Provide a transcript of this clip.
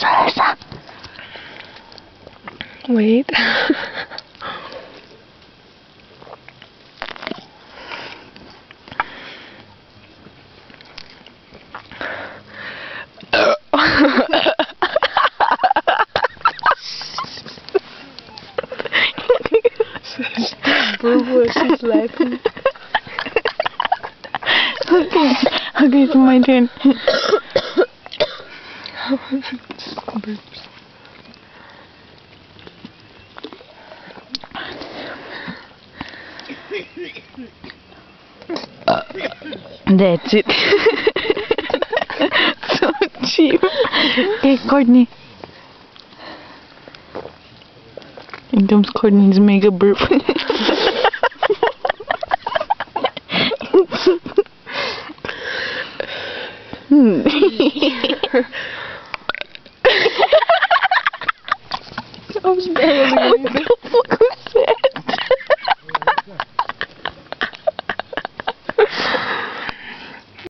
Alyssa. Wait. She's laughing. Okay, it's my turn. That's it. So cheap. Okay, Courtney. Here comes Courtney's mega burp. I was barely